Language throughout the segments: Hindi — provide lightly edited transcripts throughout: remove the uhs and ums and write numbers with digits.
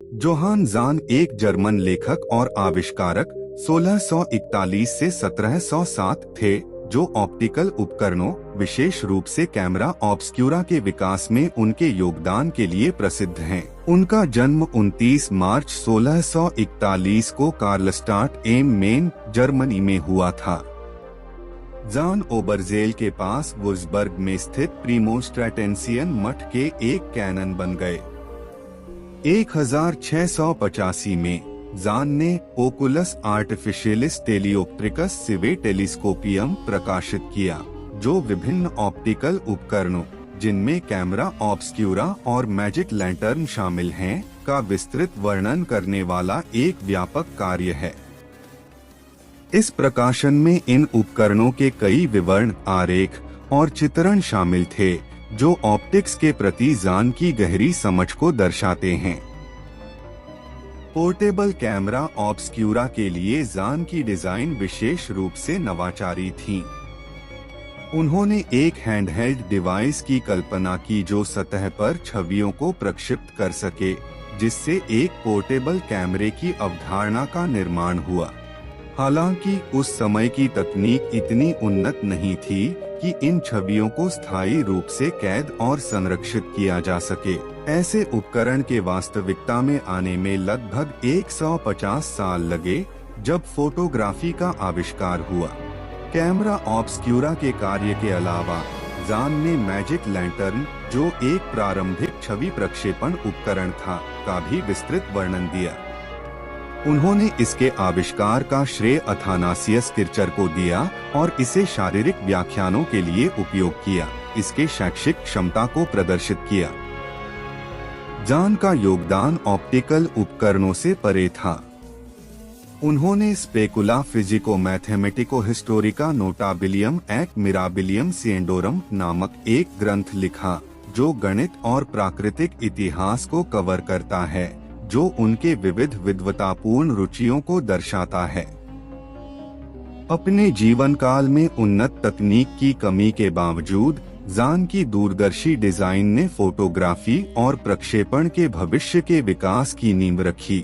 जोहान ज़ान एक जर्मन लेखक और आविष्कारक 1641 से 1707 थे, जो ऑप्टिकल उपकरणों, विशेष रूप से कैमरा ऑब्सक्यूरा के विकास में उनके योगदान के लिए प्रसिद्ध हैं। उनका जन्म 29 मार्च 1641 को कार्लस्टाट एम मेन, जर्मनी में हुआ था। ज़ान ओबरज़ेल के पास वुर्ज़बर्ग में स्थित प्रीमोस्ट्रेटेंसियन मठ के एक कैनन बन गए। 1685 में ज़ान ने ओकुलस आर्टिफिशियलिस टेलियोप्ट्रिकस सिवे टेलीस्कोपियम प्रकाशित किया, जो विभिन्न ऑप्टिकल उपकरणों, जिनमें कैमरा ऑब्सक्यूरा और मैजिक लैंटर्न शामिल हैं, का विस्तृत वर्णन करने वाला एक व्यापक कार्य है। इस प्रकाशन में इन उपकरणों के कई विवरण, आरेख और चित्रण शामिल थे, जो ऑप्टिक्स के प्रति ज़ान की गहरी समझ को दर्शाते हैं। पोर्टेबल कैमरा ऑब्सक्यूरा के लिए ज़ान की डिजाइन विशेष रूप से नवाचारी थी। उन्होंने एक हैंडहेल्ड डिवाइस की कल्पना की जो सतह पर छवियों को प्रक्षिप्त कर सके, जिससे एक पोर्टेबल कैमरे की अवधारणा का निर्माण हुआ। हालांकि उस समय की तकनीक इतनी उन्नत नहीं थी कि इन छवियों को स्थायी रूप से कैद और संरक्षित किया जा सके। ऐसे उपकरण के वास्तविकता में आने में लगभग 150 साल लगे, जब फोटोग्राफी का आविष्कार हुआ। कैमरा ऑब्सक्यूरा के कार्य के अलावा ज़ान ने मैजिक लैंटर्न, जो एक प्रारंभिक छवि प्रक्षेपण उपकरण था, का भी विस्तृत वर्णन दिया। उन्होंने इसके आविष्कार का श्रेय अथानासियस किर्चर को दिया और इसे शारीरिक व्याख्यानों के लिए उपयोग किया, इसके शैक्षिक क्षमता को प्रदर्शित किया। ज़ान का योगदान ऑप्टिकल उपकरणों से परे था। उन्होंने स्पेकुला फिजिको मैथमेटिको हिस्टोरिका नोटाबिलियम एक्ट मिराबिलियम सिएंडोरम नामक एक ग्रंथ लिखा, जो गणित और प्राकृतिक इतिहास को कवर करता है, जो उनके विविध विद्वतापूर्ण रुचियों को दर्शाता है। अपने जीवन काल में उन्नत तकनीक की कमी के बावजूद ज़ान की दूरदर्शी डिजाइन ने फोटोग्राफी और प्रक्षेपण के भविष्य के विकास की नींव रखी।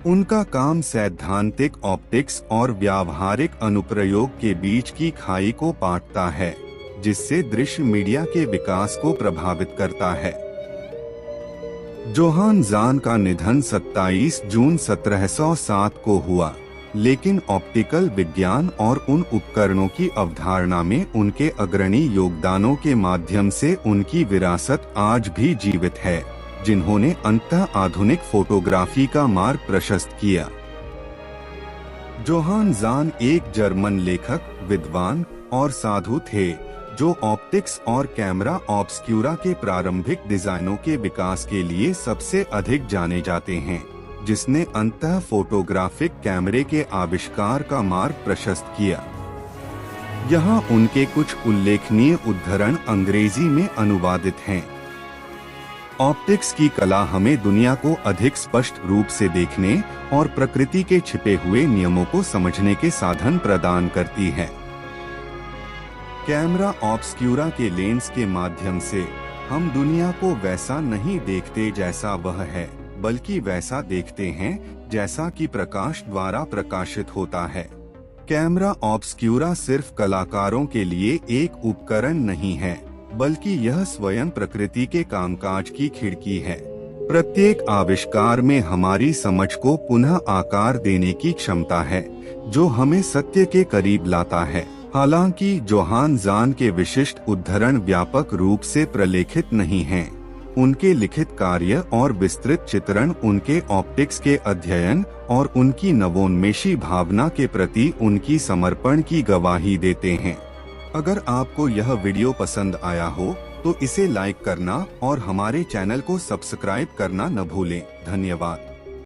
उनका काम सैद्धांतिक ऑप्टिक्स और व्यावहारिक अनुप्रयोग के बीच की खाई को पाटता है, जिससे दृश्य मीडिया के विकास को प्रभावित करता है। जोहान ज़ान का निधन 27 जून 1707 को हुआ, लेकिन ऑप्टिकल विज्ञान और उन उपकरणों की अवधारणा में उनके अग्रणी योगदानों के माध्यम से उनकी विरासत आज भी जीवित है, जिन्होंने अंततः आधुनिक फोटोग्राफी का मार्ग प्रशस्त किया। जोहान ज़ान एक जर्मन लेखक, विद्वान और साधु थे, जो ऑप्टिक्स और कैमरा ऑब्सक्यूरा के प्रारंभिक डिजाइनों के विकास के लिए सबसे अधिक जाने जाते हैं, जिसने अंततः फोटोग्राफिक कैमरे के आविष्कार का मार्ग प्रशस्त किया। यहाँ उनके कुछ उल्लेखनीय उद्धरण अंग्रेजी में अनुवादित हैं। ऑप्टिक्स की कला हमें दुनिया को अधिक स्पष्ट रूप से देखने और प्रकृति के छिपे हुए नियमों को समझने के साधन प्रदान करती है। कैमरा ऑब्सक्यूरा के लेंस के माध्यम से हम दुनिया को वैसा नहीं देखते जैसा वह है, बल्कि वैसा देखते हैं जैसा कि प्रकाश द्वारा प्रकाशित होता है। कैमरा ऑब्सक्यूरा सिर्फ कलाकारों के लिए एक उपकरण नहीं है, बल्कि यह स्वयं प्रकृति के कामकाज की खिड़की है। प्रत्येक आविष्कार में हमारी समझ को पुनः आकार देने की क्षमता है, जो हमें सत्य के करीब लाता है। हालांकि जोहान ज़ान के विशिष्ट उद्धरण व्यापक रूप से प्रलेखित नहीं हैं, उनके लिखित कार्य और विस्तृत चित्रण उनके ऑप्टिक्स के अध्ययन और उनकी नवोन्मेषी भावना के प्रति उनकी समर्पण की गवाही देते हैं। अगर आपको यह वीडियो पसंद आया हो तो इसे लाइक करना और हमारे चैनल को सब्सक्राइब करना न भूलें। धन्यवाद।